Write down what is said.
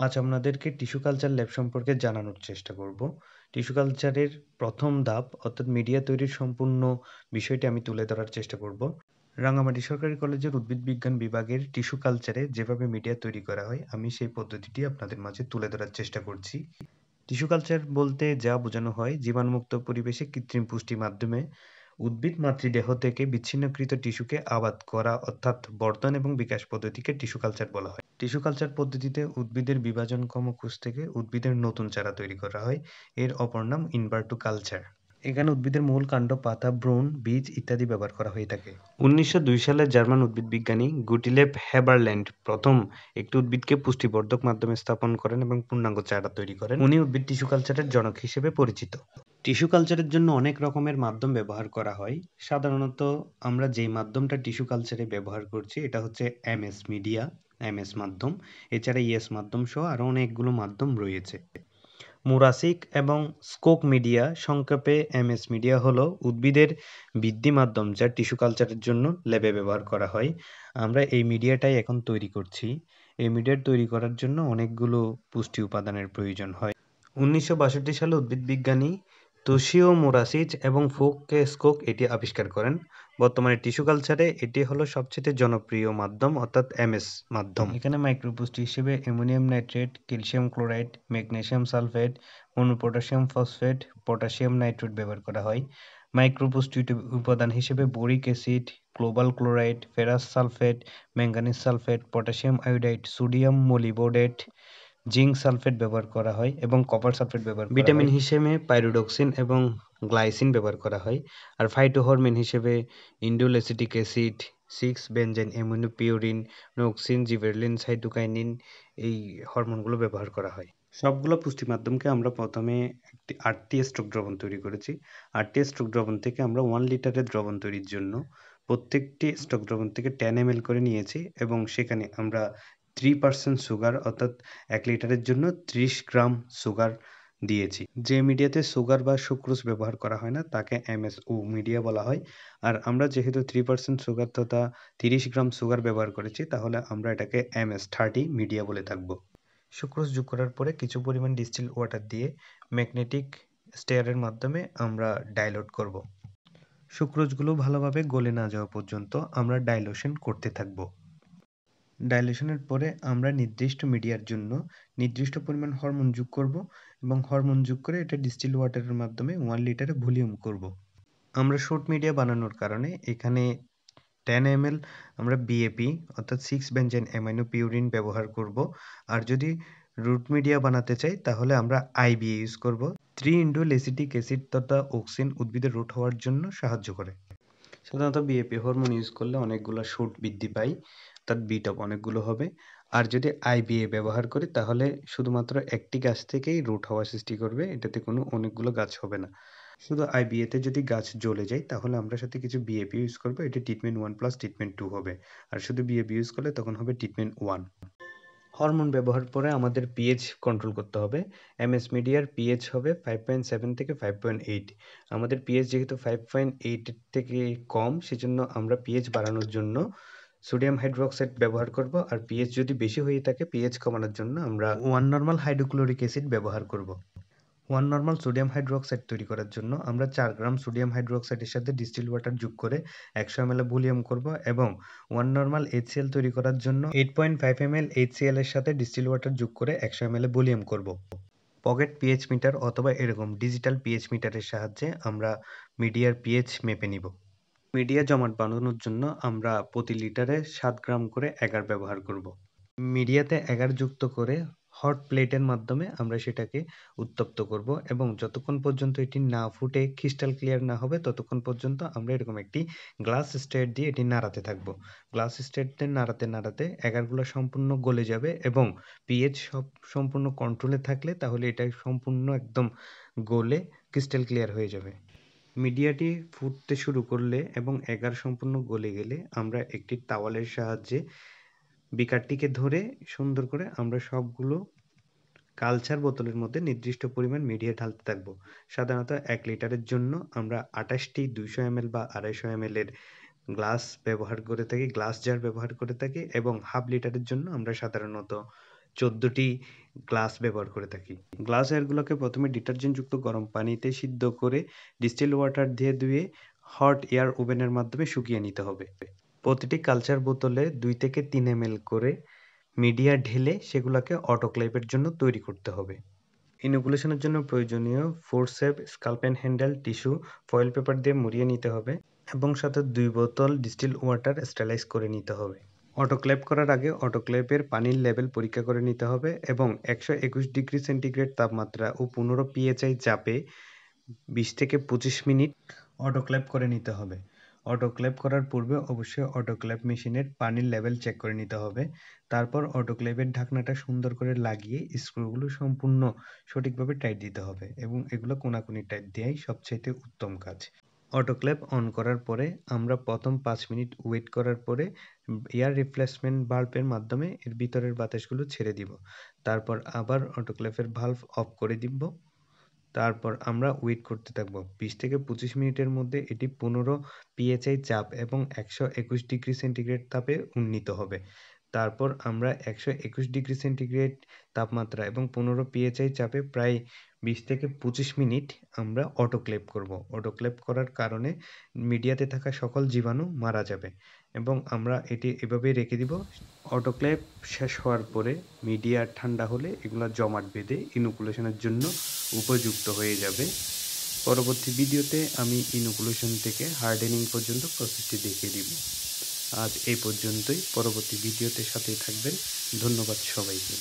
আজ আপনাদেরকে tissue culture lab সম্পর্কে জানানোর চেষ্টা করব। টিস্যু কালচারের প্রথম ধাপ অর্থাৎ মিডিয়া তৈরির সম্পূর্ণ বিষয়টি আমি তুলে ধরার চেষ্টা করব। রাঙামাটি সরকারি কলেজের উদ্ভিদ বিজ্ঞান বিভাগের টিস্যু কালচারে যেভাবে মিডিয়া তৈরি করা হয়, আমি সেই পদ্ধতিটি আপনাদের মাঝে তুলে ধরার চেষ্টা করছি। টিস্যু কালচার বলতে যা বোঝানো হয়, জীবাণুমুক্ত পরিবেশে কৃত্রিম পুষ্টির মাধ্যমে উদ্ভিদ মাতৃদেহ থেকে বিচ্ছিন্নকৃত টিস্যুকে আবাদ করা অর্থাৎ বর্ধন এবং বিকাশ পদ্ধতিকে টিস্যু কালচার বলা হয়। টিস্যু কালচার পদ্ধতিতে উদ্ভিদের বিভাজনক্ষম কোষ থেকে উদ্ভিদের নতুন চারা তৈরি করা হয়। এর অপর নাম ইনভার্টু কালচার। এখানে উদ্ভিদের মূল, কাণ্ড, পাতা, ভ্রূণ, বীজ ইত্যাদি ব্যবহার করা হয়ে থাকে। ১৯০২ সালে জার্মান উদ্ভিদ বিজ্ঞানী গুটিলেভ হেবারল্যান্ড প্রথম একটি উদ্ভিদকে পুষ্টিবর্ধক মাধ্যমে স্থাপন করেন এবং পূর্ণাঙ্গ চারা তৈরি করেন। উনি উদ্ভিদ টিস্যু কালচারের জনক হিসেবে পরিচিত। টিস্যু কালচারের জন্য অনেক রকমের মাধ্যম ব্যবহার করা হয়। সাধারণত আমরা যেই মাধ্যমটা টিস্যু কালচারে ব্যবহার করছি এটা হচ্ছে এমএস মিডিয়া, এমএস মাধ্যম। এছাড়া ইএস মাধ্যম সহ আরও অনেকগুলো মাধ্যম রয়েছে। মুরাসিক এবং স্কোক মিডিয়া, সংক্ষেপে এমএস মিডিয়া, হলো উদ্ভিদের বৃদ্ধি মাধ্যম যা টিস্যু কালচারের জন্য ল্যাবে ব্যবহার করা হয়। আমরা এই মিডিয়াটাই এখন তৈরি করছি। এই মিডিয়া তৈরি করার জন্য অনেকগুলো পুষ্টি উপাদানের প্রয়োজন হয়। ১৯৬২ সালে উদ্ভিদ বিজ্ঞানী তোশিও মুরাসিচ এবং ফুকে স্কোক এটি আবিষ্কার করেন। বর্তমানে টিস্যু কালচারে এটি হলো সবচেয়ে জনপ্রিয় মাধ্যম অর্থাৎ এমএস মাধ্যম। এখানে মাইক্রোপুষ্টি হিসেবে ammonium nitrate, calcium chloride, magnesium sulphate, monopotassium phosphate, potassium nitrate ব্যবহার করা হয়। মাইক্রোপুষ্টি উপাদান হিসেবে boric acid, cobalt chloride, ferrous sulphate, manganese sulphate, potassium iodide, sodium molybdate, zinc sulphate ব্যবহার করা হয় এবং কপার সালফেট ব্যবহার করা হয়। ভিটামিন হিসেবে পাইরোডক্সিন এবং গ্লাইসিন ব্যবহার করা হয়। আর ফাইটোহরমোন হিসেবে ইন্ডোল অ্যাসিটিক অ্যাসিড, 6-বেনজেন অ্যামিনোপিউরিন, নক্সিন, জিবেরেলিন, সাইটোকাইনিন, এই হরমোনগুলো ব্যবহার করা হয়। সবগুলো পুষ্টি মাধ্যমকে আমরা প্রথমে একটি আরটিএস স্টক দ্রবণ তৈরি করেছি। আরটিএস স্টক দ্রবণ থেকে আমরা 1 লিটারের দ্রবণ তৈরির জন্য প্রত্যেকটি স্টক দ্রবণ থেকে 10 ml করে নিয়েছি এবং সেখানে আমরা 3% সুগার অর্থাৎ 1 লিটারের জন্য 30 গ্রাম সুগার দিয়েছি। যে মিডিয়াতে সুগার বা সুক্রোজ ব্যবহার করা হয় না তাকে এমএসও মিডিয়া বলা হয়। আর আমরা যেহেতু 3% সুগার তথা 30 গ্রাম সুগার ব্যবহার করেছি, তাহলে আমরা এটাকে MS30 মিডিয়া বলে থাকবো। সুক্রোজ যোগ করার পরে কিছু পরিমাণ ডিস্টিল ওয়াটার দিয়ে ম্যাগনেটিক স্টেয়ারের মাধ্যমে আমরা ডাইলুট করব। সুক্রোজগুলো ভালোভাবে গলে না যাওয়া পর্যন্ত আমরা ডাইলুশন করতে থাকব। ডাইলুশনের পরে আমরা নির্দিষ্ট মিডিয়ার জন্য নির্দিষ্ট পরিমাণ হরমোন যোগ করব এবং হরমোন যোগ করে এটা ডিস্টিল ওয়াটারের মাধ্যমে 1 লিটারে ভলিউম করব। আমরা শর্ট মিডিয়া বানানোর কারণে এখানে 10 ml আমরা বিএপি অর্থাৎ 6-বেনজেন অ্যামিনোপিউরিন ব্যবহার করব। আর যদি রুট মিডিয়া বানাতে চাই তাহলে আমরা আইবিএ ইউজ করব। 3-ইন্ডোল অ্যাসিটিক অ্যাসিড তথা অক্সিন উদ্ভিদের রুট হওয়ার জন্য সাহায্য করে। সাধারণত বিএপি হরমোন ইউজ করলে অনেকগুলো শুট বৃদ্ধি পায়, অর্থাৎ বিটপ অনেকগুলো হবে। আর যদি আইবিএ ব্যবহার করি তাহলে শুধুমাত্র একটি গাছ থেকেই রুট হওয়া সৃষ্টি করবে, এটাতে কোনো অনেকগুলো গাছ হবে না। শুধু আইবিএতে যদি গাছ জ্বলে যায় তাহলে আমরা সাথে কিছু বিএপি ইউজ করব, এটা ট্রিটমেন্ট 1 প্লাস ট্রিটমেন্ট 2 হবে। আর শুধু বিএপি ইউজ করলে তখন হবে ট্রিটমেন্ট 1। হরমোন ব্যবহার পরে আমাদের পিএইচ কন্ট্রোল করতে হবে। এমএস মিডিয়ার পিএইচ হবে 5.7 থেকে 5.8। আমাদের পিএইচ যেহেতু 5.8 এর থেকে কম, সেজন্য আমরা পিএইচ বাড়ানোর জন্য সোডিয়াম হাইড্রোক্সাইড ব্যবহার করব। আর পিএইচ যদি বেশি হয়ে থাকে, পিএইচ কমানোর জন্য আমরা 1 নরমাল হাইড্রোক্লোরিক অ্যাসিড ব্যবহার করব। 1 নরমাল সোডিয়াম হাইড্রোক্সাইড তৈরি করার জন্য আমরা 4 গ্রাম সোডিয়াম হাইড্রোক্সাইডের সাথে ডিস্টিল ওয়াটার যোগ করে 100 ml ভলিউম করব এবং 1 নরমাল HCl তৈরি করার জন্য 8.5 ml HCl এর সাথে ডিস্টিল ওয়াটার যোগ করে 100 ml ভলিউম করব। পকেট পিএইচ মিটার অথবা এরকম ডিজিটাল পিএইচ মিটারের সাহায্যে আমরা মিডিয়ার পিএইচ মেপে নিব। মিডিয়া জমাট বাঁধানোর জন্য আমরা প্রতি লিটারে 7 গ্রাম করে এগার ব্যবহার করব। মিডিয়াতে এগার যুক্ত করে হট প্লেটের মাধ্যমে আমরা সেটাকে উত্তপ্ত করব এবং যতক্ষণ পর্যন্ত এটি না ফুটে ক্রিস্টাল ক্লিয়ার না হবে ততক্ষণ পর্যন্ত আমরা এরকম একটি গ্লাস স্টেট দিয়ে এটি নাড়াতে থাকবো। গ্লাস স্টেটে নাড়াতে নাড়াতে এগারগুলো সম্পূর্ণ গলে যাবে এবং পিএইচ সম্পূর্ণ কন্ট্রোলে থাকলে তাহলে এটা সম্পূর্ণ একদম গলে ক্রিস্টাল ক্লিয়ার হয়ে যাবে। মিডিয়াটি ফুটতে শুরু করলে এবং এগার সম্পূর্ণ গলে গেলে আমরা একটি তাওয়ালের সাহায্যে বিকারটিকে ধরে সুন্দর করে আমরা সবগুলো কালচার বোতলের মধ্যে নির্দিষ্ট পরিমাণ মিডিয়া ঢালতে থাকবো। সাধারণত 1 লিটারের জন্য আমরা 28টি 200 ml বা 250 ml এর গ্লাস ব্যবহার করে থাকি, গ্লাস জার ব্যবহার করে থাকি এবং হাফ লিটারের জন্য আমরা সাধারণত 14টি গ্লাস ব্যবহার করে থাকি। গ্লাস এয়ারগুলোকে প্রথমে ডিটারজেন্টযুক্ত গরম পানিতে সিদ্ধ করে ডিস্টিল ওয়াটার দিয়ে ধুয়ে হট এয়ার ওভেনের মাধ্যমে শুকিয়ে নিতে হবে। প্রতিটি কালচার বোতলে 2 থেকে 3 ml করে মিডিয়া ঢেলে সেগুলোকে অটোক্লেভের জন্য তৈরি করতে হবে। ইনোকুলেশনের জন্য প্রয়োজনীয় forceps, scalpel and handle, tissue, foil paper দিয়ে মুড়িয়ে নিতে হবে এবং সাথে 2 বোতল ডিস্টিল ওয়াটার স্টেরিলাইজ করে নিতে হবে। অটোক্লেভ করার আগে অটোক্লেভের পানির লেভেল পরীক্ষা করে নিতে হবে এবং 121 ডিগ্রি সেন্টিগ্রেড তাপমাত্রা ও 15 psi চাপে 20 থেকে 25 মিনিট অটোক্লেভ করে নিতে হবে। অটোক্লেভ করার পূর্বে অবশ্যই অটোক্লেভ মেশিনের পানির লেভেল চেক করে নিতে হবে। তারপর অটোক্লেভের ঢাকনাটা সুন্দর করে লাগিয়ে স্ক্রুগুলো সম্পূর্ণ সঠিকভাবে টাইট দিতে হবে এবং এগুলো কোনাকুনি টাইট দেওয়াই সবচাইতে উত্তম কাজ। অটোক্লেভ অন করার পরে আমরা প্রথম 5 মিনিট ওয়েট করার পরে এয়ার রিপ্লেসমেন্ট ভালভের মাধ্যমে এর ভিতরের বাতাসগুলো ছেড়ে দিব। তারপর আবার অটোক্লেভের ভালভ অফ করে দিব। তারপর আমরা ওয়েট করতে থাকব। 20 থেকে 25 মিনিটের মধ্যে এটি 15 psi চাপ এবং 121 ডিগ্রি সেন্টিগ্রেড তাপে উন্নীত হবে। তারপর আমরা 121 ডিগ্রি সেন্টিগ্রেড তাপমাত্রা এবং 15 psi চাপে প্রায় 20 থেকে 25 মিনিট আমরা অটোক্লেভ করব। অটোক্লেভ করার কারণে মিডিয়াতে থাকা সকল জীবাণু মারা যাবে এবং আমরা এটি এভাবেই রেখে দিব। অটোক্লেভ শেষ হওয়ার পরে মিডিয়া ঠান্ডা হলে এগুলা জমাট বেঁধে ইনোকুলেশনের জন্য উপযুক্ত হয়ে যাবে। পরবর্তী ভিডিওতে আমি ইনোকুলেশন থেকে হার্ডেনিং পর্যন্ত প্রসেসটি দেখিয়ে দিব। আজ এই পর্যন্তই। পরবর্তী ভিডিওতে সাথেই থাকবেন। ধন্যবাদ সবাইকে।